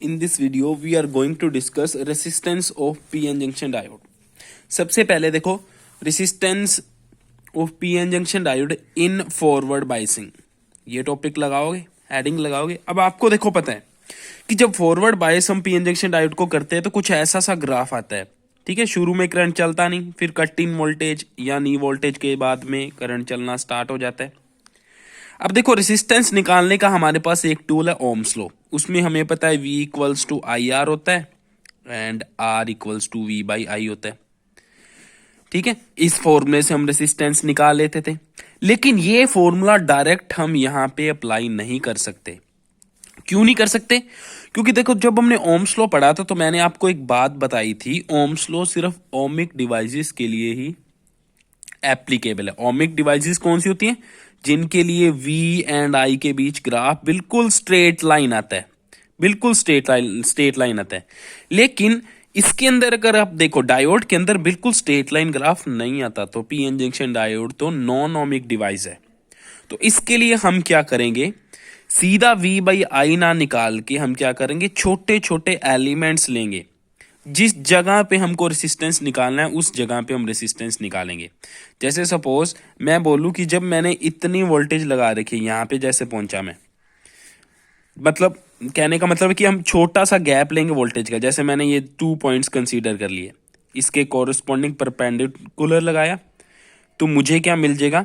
In this video, we are going to discuss resistance of p-n junction diode. सबसे पहले देखो resistance of p-n junction diode in forward biasing. ये topic लगाओगे, heading लगाओगे. अब आपको देखो पता है कि जब फॉरवर्ड बायस हम p-n जंक्शन डायोड को करते हैं तो कुछ ऐसा सा ग्राफ आता है. ठीक है, शुरू में करंट चलता नहीं, फिर कट इन वोल्टेज या नी वोल्टेज के बाद में करंट चलना स्टार्ट हो जाता है. अब देखो रेसिस्टेंस निकालने का हमारे पास एक टूल है ओम्स लॉ. उसमें हमें पता है V equals to I R होता है and R equals to V by I होता है. ठीक है, इस फॉर्मूले से हम रेसिस्टेंस निकाल लेते थे. लेकिन ये फॉर्मूला डायरेक्ट हम यहाँ पे अप्लाई नहीं कर सकते. क्यों नहीं कर सकते? क्योंकि देखो जब हमने ओम्स लॉ पढ़ा था तो मैंने आपको एक बात बताई थी, ओम्स लॉ सिर्फ ओमिक डिवाइसेस के लिए ही एप्लीकेबल है. ओमिक डिवाइसेस कौन सी होती हैं? जिनके लिए V एंड I के बीच ग्राफ बिल्कुल स्ट्रेट लाइन आता है, बिल्कुल स्ट्रेट लाइन आता है. लेकिन इसके अंदर अगर आप देखो डायोड के अंदर बिल्कुल स्ट्रेट लाइन ग्राफ नहीं आता, तो p-n जंक्शन डायोड तो नॉन ओमिक डिवाइस है. तो इसके लिए हम क्या करेंगे, सीधा V बाई आई ना निकाल के हम क्या करेंगे, छोटे छोटे एलिमेंट्स लेंगे. जिस जगह पे हमको रेसिस्टेंस निकालना है उस जगह पे हम रेसिस्टेंस निकालेंगे. जैसे सपोज मैं बोलूं कि जब मैंने इतनी वोल्टेज लगा रखी यहाँ पे जैसे पहुंचा मैं, मतलब कहने का मतलब है कि हम छोटा सा गैप लेंगे वोल्टेज का. जैसे मैंने ये 2 पॉइंट्स कंसीडर कर लिए, इसके कॉरस्पॉन्डिंग परपेंडिकुलर लगाया तो मुझे क्या मिल जाएगा,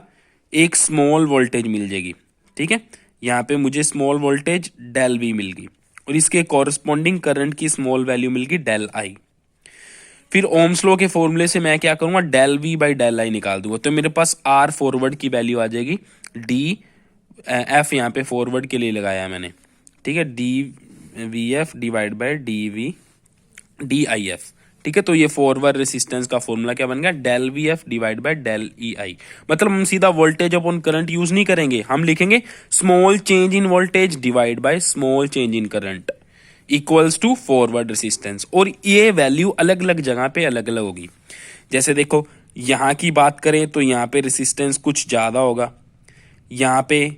एक स्मॉल वोल्टेज मिल जाएगी. ठीक है, यहाँ पे मुझे स्मॉल वोल्टेज डेल वी मिल गई और इसके कॉरस्पॉन्डिंग करंट की स्मॉल वैल्यू मिल गई डेल आई. फिर ओम्स लॉ के फॉर्मूले से मैं क्या करूंगा, del V by del I निकाल दूंगा. तो मेरे पास आर फॉरवर्ड की वैल्यू आ जाएगी, डी एफ यहाँ पे फॉरवर्ड के लिए लगाया मैंने. ठीक है, D V F divide by D V D I F. ठीक है, तो ये फॉरवर्ड रेसिस्टेंस का फॉर्मूला क्या बन गया, del V F divide by del E I. मतलब हम सीधा वोल्टेज अपॉन करंट यूज नहीं करेंगे, हम लिखेंगे small change in voltage divide by small change in current equals to forward resistance. और ये वैल्यू अलग अलग जगह पे अलग अलग होगी. जैसे देखो यहाँ की बात करें तो यहाँ पे रेसिस्टेंस कुछ ज्यादा होगा, यहाँ पे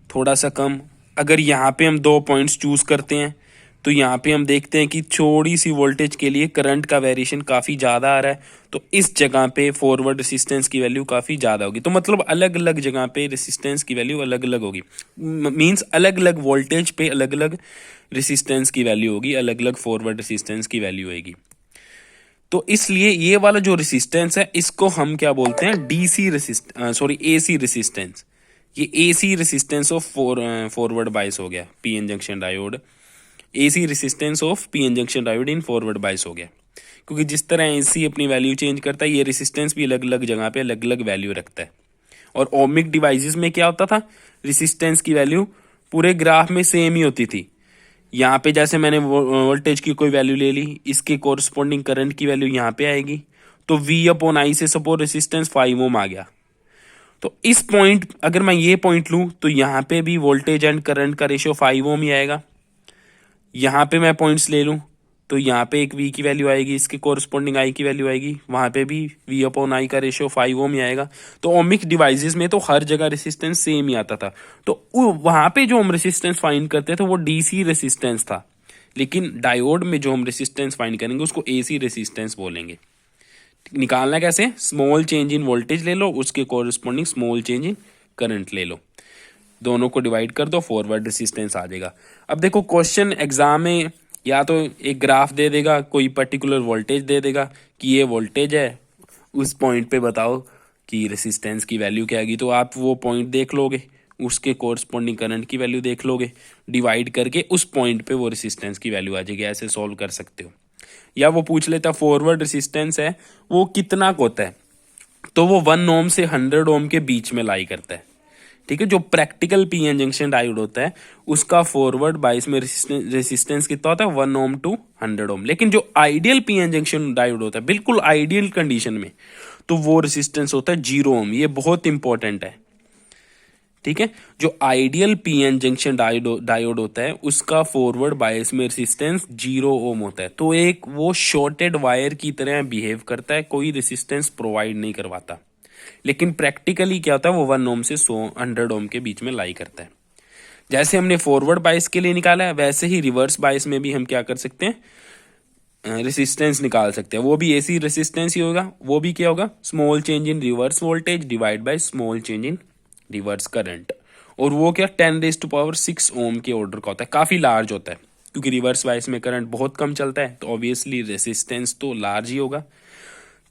थोड़ा सा कम. अगर यहाँ पे हम 2 पॉइंट्स चूज करते हैं तो यहाँ पे हम देखते हैं कि थोड़ी सी वोल्टेज के लिए करंट का वेरिएशन काफी ज्यादा आ रहा है, तो इस जगह पे फॉरवर्ड रेसिस्टेंस की वैल्यू काफी ज्यादा होगी. तो मतलब अलग अलग जगह पे रेसिस्टेंस की वैल्यू अलग अलग होगी. मींस अलग अलग वोल्टेज पे अलग अलग रेसिस्टेंस की वैल्यू होगी, अलग अलग फॉरवर्ड रेसिस्टेंस की वैल्यू होगी. तो इसलिए ये वाला जो रेसिस्टेंस है इसको हम क्या बोलते हैं, डीसी एसी रेसिस्टेंस. ये AC resistance of forward bias हो गया p-n junction diode. AC resistance of p-n junction diode in forward bias हो गया. क्योंकि जिस तरह एसी अपनी वैल्यू चेंज करता है, ये रेसिस्टेंस भी अलग अलग जगह पे अलग अलग वैल्यू रखता है. और ओमिक डिवाइसेस में क्या होता था, रेसिस्टेंस की वैल्यू पूरे ग्राफ में सेम ही होती थी. यहाँ पे जैसे मैंने वोल्टेज की कोई वैल्यू ले ली, इसके कोरस्पॉन्डिंग करंट की वैल्यू यहाँ पे आएगी. तो V अपॉन आई से सपोज रेसिस्टेंस 5 ओम आ गया, तो इस पॉइंट अगर मैं ये पॉइंट लूं तो यहाँ पे भी वोल्टेज एंड करंट का रेशियो 5 ओम ही आएगा. यहाँ पे मैं पॉइंट्स ले लूं तो यहाँ पे एक V की वैल्यू आएगी, इसके कोरस्पॉन्डिंग I की वैल्यू आएगी, वहां पे भी V अपॉन आई का रेशियो 5 ओम ही आएगा. तो ओमिक डिवाइसेस में तो हर जगह रेसिस्टेंस सेम ही आता था. तो वहां पे जो हम रेसिस्टेंस फाइंड करते थे वो डीसी रेसिस्टेंस था. लेकिन डायोड में जो हम रेसिस्टेंस फाइंड करेंगे उसको एसी रेसिस्टेंस बोलेंगे. निकालना कैसे, स्मॉल चेंज इन वोल्टेज ले लो, उसके corresponding small change in current ले लो, दोनों को डिवाइड कर दो, फॉरवर्ड रेसिस्टेंस आ जाएगा. अब देखो क्वेश्चन एग्जाम में या तो एक ग्राफ दे देगा, कोई पर्टिकुलर वोल्टेज दे देगा कि ये वोल्टेज है, उस पॉइंट पे बताओ कि रेसिस्टेंस की वैल्यू क्या आएगी. तो आप वो पॉइंट देख लोगे, उसके कोरस्पॉन्डिंग करंट की वैल्यू देख लोगे, डिवाइड करके उस पॉइंट पे वो रेसिस्टेंस की वैल्यू आ जाएगी. ऐसे सॉल्व कर सकते हो. या वो पूछ लेता फॉरवर्ड रेसिस्टेंस है वो कितना का होता है, तो वो 1 ओम से 100 ओम के बीच में लाई करता है. ठीक है, जो प्रैक्टिकल p-n जंक्शन डायोड होता है उसका फॉरवर्ड बायस में रेसिस्टेंस कितना होता है, 1 ओम टू 100 ओम. लेकिन जो आइडियल p-n जंक्शन डायोड होता है बिल्कुल आइडियल कंडीशन में, तो वो रेसिस्टेंस होता है 0 ओम. ये बहुत इंपॉर्टेंट है. ठीक है, जो आइडियल p-n जंक्शन डायोड होता है उसका फॉरवर्ड बायस में रेसिस्टेंस 0 ओम होता है. तो एक वो शॉर्टेड वायर की तरह बिहेव करता है, कोई रेसिस्टेंस प्रोवाइड नहीं करवाता. लेकिन प्रैक्टिकली क्या होता है, वो 1 ओम से 100 ओम के बीच में लाई करता है. जैसे हमने फॉरवर्ड बायस के लिए निकाला है वैसे ही रिवर्स बायस में भी हम क्या कर सकते हैं, रेसिस्टेंस निकाल सकते हैं। वो भी एसी रेसिस्टेंस ही होगा, वो भी क्या होगा, small change in reverse voltage divide by small change in reverse current. और वो क्या 10⁻⁶ ओम के ऑर्डर का होता है, काफ़ी लार्ज होता है, क्योंकि रिवर्स बायस में करंट बहुत कम चलता है तो ऑब्वियसली रेसिस्टेंस तो लार्ज ही होगा।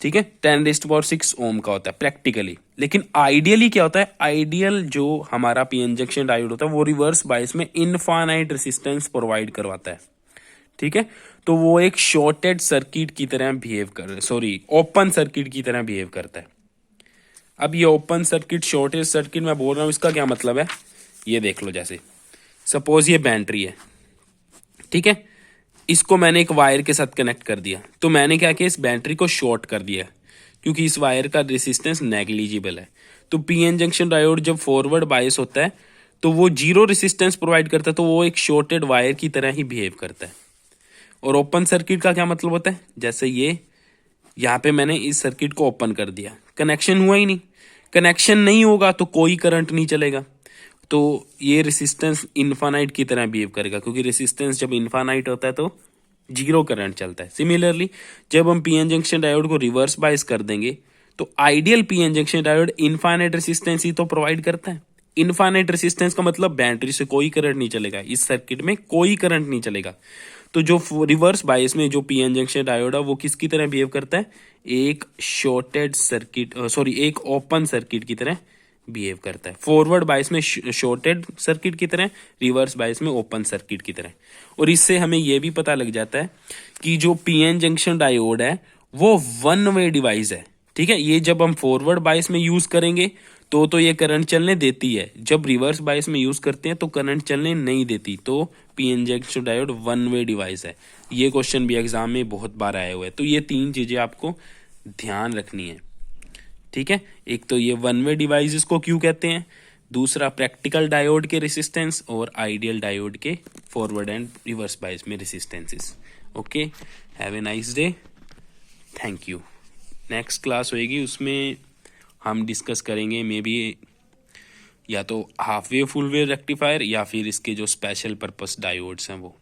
ठीक है, 10⁻⁶ ओम का होता है प्रैक्टिकली। लेकिन आइडियली क्या होता है, आइडियल जो हमारा पीएन जंक्शन डायोड होता है वो रिवर्स बायस में इनफाइनाइट रेसिस्टेंस प्रोवाइड करवाता है। ठीक है, तो वो एक शॉर्टेड सर्किट की तरह ओपन सर्किट की तरह बिहेव करता है। अब ये ओपन सर्किट शॉर्टेड सर्किट मैं बोल रहा हूं, इसका क्या मतलब है, ये देख लो। जैसे सपोज ये बैटरी है, ठीक है, इसको मैंने एक वायर के साथ कनेक्ट कर दिया, तो मैंने क्या किया, इस बैटरी को शॉर्ट कर दिया, क्योंकि इस वायर का रेसिस्टेंस नेग्लिजिबल है। तो पीएन जंक्शन डायोड जब फॉरवर्ड बायस होता है तो वो जीरो रेसिस्टेंस प्रोवाइड करता है, तो वो एक शॉर्टेड वायर की तरह ही बिहेव करता है। और ओपन सर्किट का क्या मतलब होता है, जैसे ये यहाँ पे मैंने इस सर्किट को ओपन कर दिया, कनेक्शन हुआ ही नहीं, कनेक्शन नहीं होगा तो कोई करंट नहीं चलेगा, तो ये रेसिस्टेंस इनफाइनाइट की तरह बिहेव करेगा, क्योंकि रेसिस्टेंस जब इनफाइनाइट होता है तो जीरो करंट चलता है। सिमिलरली जब हम पीएन जंक्शन डायोड को रिवर्स बायस कर देंगे तो ideal PN junction diode infinite resistance ही तो प्रोवाइड करता है। इनफाइनाइट रेसिस्टेंस का मतलब बैटरी से कोई करंट नहीं चलेगा, इस सर्किट में कोई करंट नहीं चलेगा। तो जो रिवर्स बायस में जो पीएन जंक्शन डायोड है वो किसकी तरह बिहेव करता है, एक शॉर्टेड सर्किट एक ओपन सर्किट की तरह बिहेव करता है। फॉरवर्ड बायस में शॉर्टेड सर्किट की तरह, रिवर्स बायस में ओपन सर्किट की तरह। और इससे हमें यह भी पता लग जाता है कि जो पीएन जंक्शन डायोड है वो वन वे डिवाइस है। ठीक है, ये जब हम फॉरवर्ड बायस में यूज करेंगे तो ये करंट चलने देती है, जब रिवर्स बायस में यूज करते हैं तो करंट चलने नहीं देती। तो PN junction diode one way device है। ये क्वेश्चन भी एग्जाम में बहुत बार आए हुए हैं, तो ये तीन चीजें आपको ध्यान रखनी है। ठीक है, एक तो ये वन वे डिवाइस इसको क्यों कहते हैं, दूसरा प्रैक्टिकल डायोड के रेसिस्टेंस, और आइडियल डायोड के फॉरवर्ड एंड रिवर्स बायस में resistances. Okay, have a nice day, thank you. Next class होएगी, उसमें हम डिस्कस करेंगे मे बी या तो हाफ वे फुल वे रेक्टिफायर या फिर इसके जो स्पेशल पर्पस डायोड्स हैं वो।